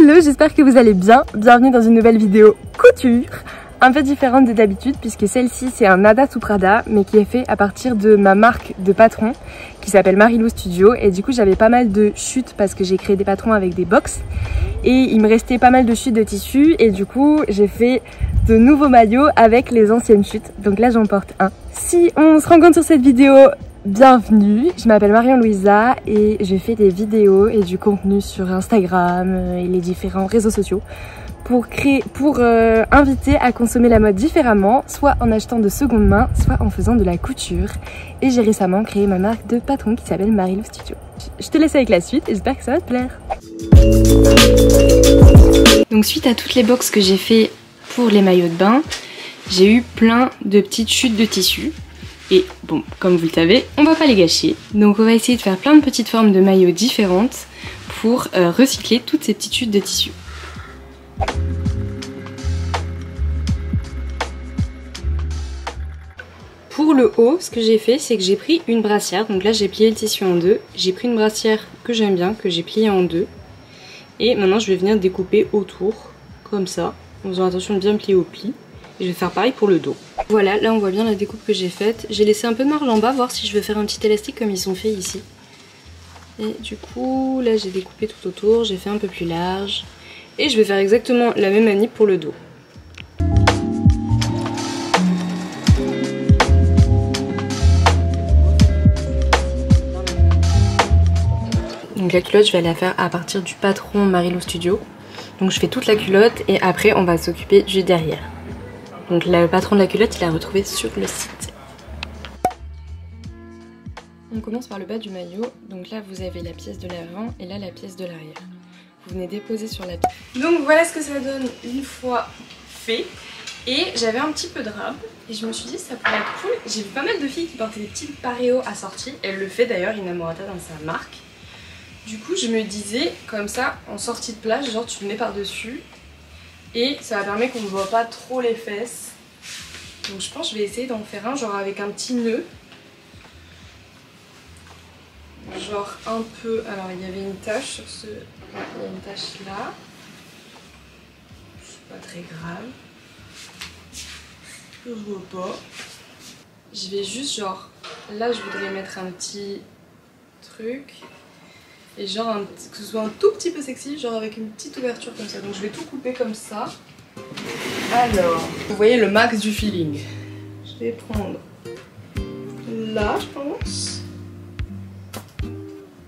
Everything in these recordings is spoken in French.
Hello, j'espère que vous allez bien. Bienvenue dans une nouvelle vidéo couture, un peu différente de d'habitude puisque celle-ci c'est un Nada sous Prada mais qui est fait à partir de ma marque de patron qui s'appelle Marilou Studio, et du coup j'avais pas mal de chutes parce que j'ai créé des patrons avec des box et il me restait pas mal de chutes de tissu et du coup j'ai fait de nouveaux maillots avec les anciennes chutes. Donc là j'en porte un. Si on se rencontre sur cette vidéo, bienvenue, je m'appelle Marion-Louisa et je fais des vidéos et du contenu sur Instagram et les différents réseaux sociaux pour inviter à consommer la mode différemment, soit en achetant de seconde main, soit en faisant de la couture. Et j'ai récemment créé ma marque de patron qui s'appelle Marilou Studio. Je te laisse avec la suite et j'espère que ça va te plaire. Donc suite à toutes les box que j'ai fait pour les maillots de bain, j'ai eu plein de petites chutes de tissu. Et bon, comme vous le savez, on va pas les gâcher. Donc on va essayer de faire plein de petites formes de maillots différentes pour recycler toutes ces petites chutes de tissu. Pour le haut, ce que j'ai fait, c'est que j'ai pris une brassière. Donc là, j'ai plié le tissu en deux. J'ai pris une brassière que j'aime bien, que j'ai pliée en deux. Et maintenant, je vais venir découper autour, comme ça, en faisant attention de bien plier au pli. Et je vais faire pareil pour le dos. Voilà, là on voit bien la découpe que j'ai faite. J'ai laissé un peu de marge en bas, voir si je veux faire un petit élastique comme ils sont faits ici. Et du coup, là j'ai découpé tout autour, j'ai fait un peu plus large. Et je vais faire exactement la même manip pour le dos. Donc la culotte, je vais la faire à partir du patron Marilou Studio. Donc je fais toute la culotte et après on va s'occuper du derrière. Donc le patron de la culotte, il a retrouvé sur le site. On commence par le bas du maillot. Donc là, vous avez la pièce de l'avant et là, la pièce de l'arrière. Vous venez déposer sur la pièce. Donc voilà ce que ça donne une fois fait. Et j'avais un petit peu de robe et je me suis dit ça pourrait être cool. J'ai vu pas mal de filles qui portaient des petites paréos assorties. Elle le fait d'ailleurs, Inamorata, dans sa marque. Du coup, je me disais, comme ça, en sortie de plage, genre tu le mets par-dessus. Et ça permet qu'on ne voit pas trop les fesses. Donc je pense que je vais essayer d'en faire un genre avec un petit nœud. Genre un peu... Alors il y avait une tache sur ce... Ouais, il y a une tache là. C'est pas très grave. Je vois pas. Je vais juste genre... Là je voudrais mettre un petit truc. Et genre que ce soit un tout petit peu sexy, genre avec une petite ouverture comme ça. Donc je vais tout couper comme ça. Alors, vous voyez le max du feeling. Je vais prendre là, je pense.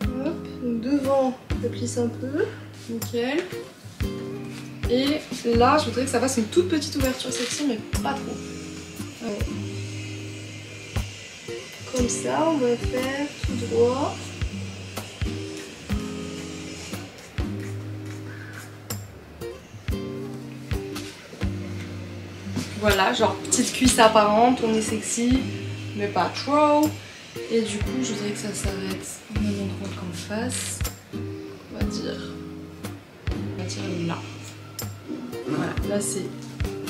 Hop, donc devant, je plisse un peu. Nickel. Et là, je voudrais que ça fasse une toute petite ouverture sexy, mais pas trop. Ouais. Comme ça, on va faire tout droit. Voilà, genre petite cuisse apparente, on est sexy, mais pas trop. Et du coup, je voudrais que ça s'arrête au même endroit qu'en face. On va dire là. Voilà, là c'est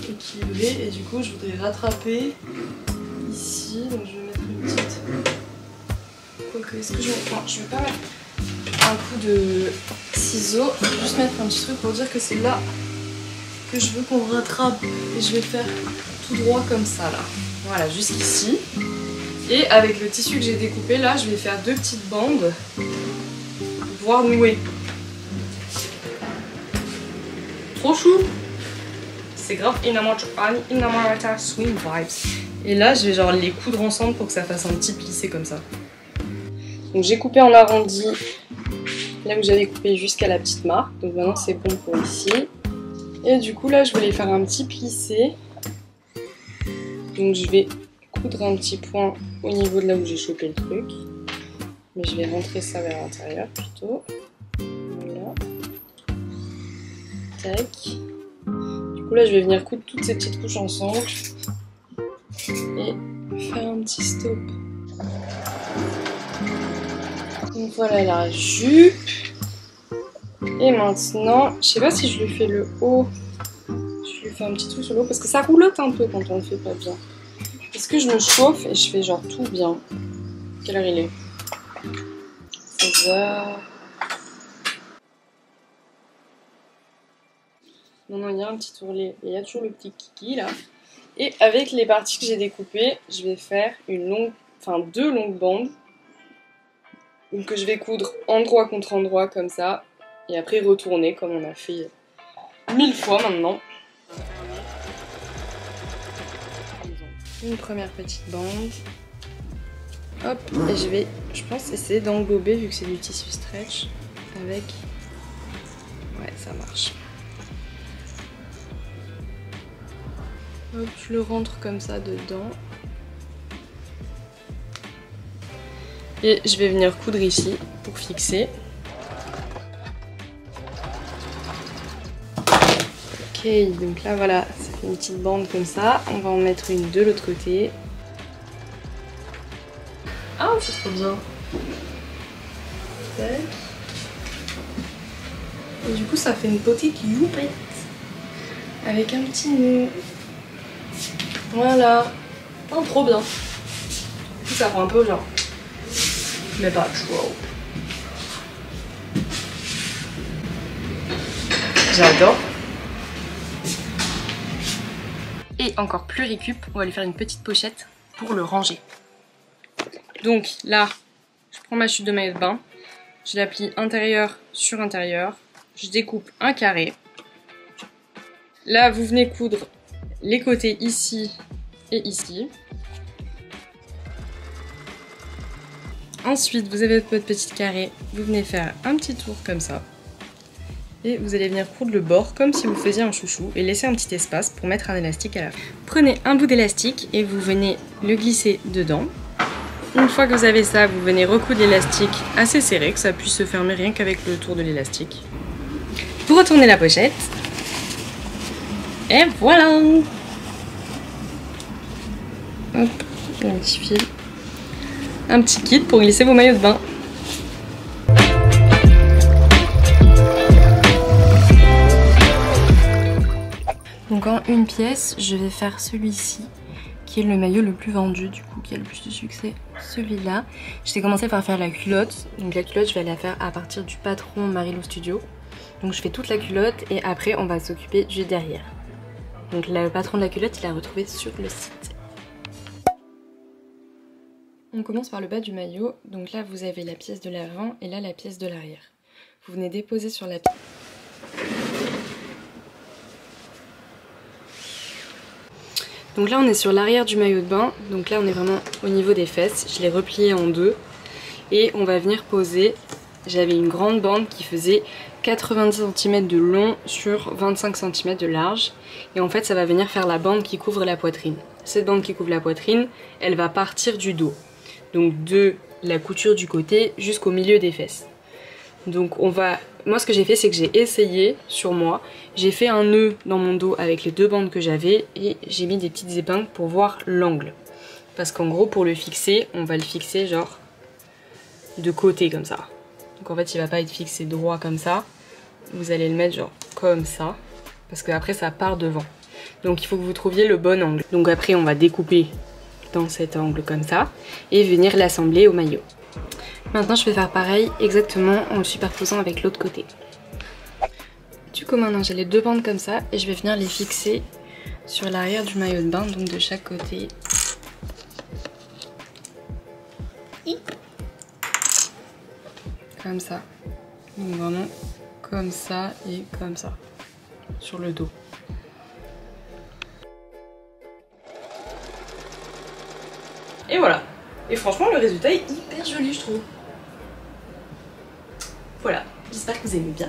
équilibré et du coup, je voudrais rattraper ici. Donc je vais mettre une petite... Quoique, est-ce que je vais... Non, je vais pas mettre un coup de ciseau. Je vais juste mettre un petit truc pour dire que c'est là que je veux qu'on rattrape et je vais faire tout droit comme ça là. Voilà, jusqu'ici. Et avec le tissu que j'ai découpé là, je vais faire deux petites bandes pour pouvoir nouer. Trop chou! C'est grave Inamorata Swing Vibes. Et là, je vais genre les coudre ensemble pour que ça fasse un petit plissé comme ça. Donc j'ai coupé en arrondi là où j'avais coupé jusqu'à la petite marque. Donc maintenant c'est bon pour ici. Et du coup là je voulais faire un petit plissé. Donc je vais coudre un petit point au niveau de là où j'ai chopé le truc. Mais je vais rentrer ça vers l'intérieur plutôt. Voilà. Tac. Du coup là je vais venir coudre toutes ces petites couches ensemble. Et faire un petit stop. Donc voilà la jupe. Et maintenant, je sais pas si je lui fais le haut. Je lui fais un petit truc sur le haut parce que ça roulotte un peu quand on le fait pas bien. Est-ce que je me chauffe et je fais genre tout bien? Quelle heure il est? 16h. Maintenant il y a un petit ourlet et il y a toujours le petit kiki là. Et avec les parties que j'ai découpées, je vais faire deux longues bandes. Donc que je vais coudre endroit contre endroit comme ça. Et après retourner comme on a fait 1000 fois maintenant. Une première petite bande. Hop, et je pense, essayer d'englober vu que c'est du tissu stretch avec... Ouais, ça marche. Hop, je le rentre comme ça dedans. Et je vais venir coudre ici pour fixer. Ok, donc là voilà, ça fait une petite bande comme ça. On va en mettre une de l'autre côté. Ah, c'est trop bien. Tac. Et du coup ça fait une petite youpette avec un petit nœud. Voilà. Oh, trop bien. Du coup ça rend un peu genre... mais pas trop. J'adore. Et encore plus récup, on va lui faire une petite pochette pour le ranger. Donc là, je prends ma chute de maillot de bain, je la plie intérieur sur intérieur, je découpe un carré. Là, vous venez coudre les côtés ici et ici. Ensuite, vous avez votre petit carré, vous venez faire un petit tour comme ça. Et vous allez venir coudre le bord comme si vous faisiez un chouchou et laisser un petit espace pour mettre un élastique à la fin. Prenez un bout d'élastique et vous venez le glisser dedans. Une fois que vous avez ça, vous venez recoudre l'élastique assez serré, que ça puisse se fermer rien qu'avec le tour de l'élastique. Vous retournez la pochette. Et voilà! Hop, un petit fil. Un petit kit pour glisser vos maillots de bain. Donc en une pièce, je vais faire celui-ci, qui est le maillot le plus vendu, du coup, qui a le plus de succès, celui-là. J'ai commencé par faire la culotte. Donc la culotte, je vais la faire à partir du patron Marilou Studio. Donc je fais toute la culotte et après, on va s'occuper du derrière. Donc le patron de la culotte, il a retrouvé sur le site. On commence par le bas du maillot. Donc là, vous avez la pièce de l'avant et là, la pièce de l'arrière. Vous venez déposer sur la pièce. Donc là on est sur l'arrière du maillot de bain, donc là on est vraiment au niveau des fesses, je l'ai replié en deux et on va venir poser, j'avais une grande bande qui faisait 90 cm de long sur 25 cm de large et en fait ça va venir faire la bande qui couvre la poitrine. Cette bande qui couvre la poitrine, elle va partir du dos, donc de la couture du côté jusqu'au milieu des fesses. Donc moi ce que j'ai fait c'est que j'ai essayé sur moi, j'ai fait un nœud dans mon dos avec les deux bandes que j'avais et j'ai mis des petites épingles pour voir l'angle. Parce qu'en gros pour le fixer, on va le fixer genre de côté comme ça. Donc en fait il va pas être fixé droit comme ça, vous allez le mettre genre comme ça, parce qu'après ça part devant. Donc il faut que vous trouviez le bon angle. Donc après on va découper dans cet angle comme ça et venir l'assembler au maillot. Maintenant je vais faire pareil exactement en le superposant avec l'autre côté. Du coup maintenant j'ai les deux bandes comme ça et je vais venir les fixer sur l'arrière du maillot de bain, donc de chaque côté. Comme ça. Donc vraiment comme ça et comme ça. Sur le dos. Et voilà. Et franchement le résultat est hyper joli je trouve. Voilà, j'espère que vous aimez bien.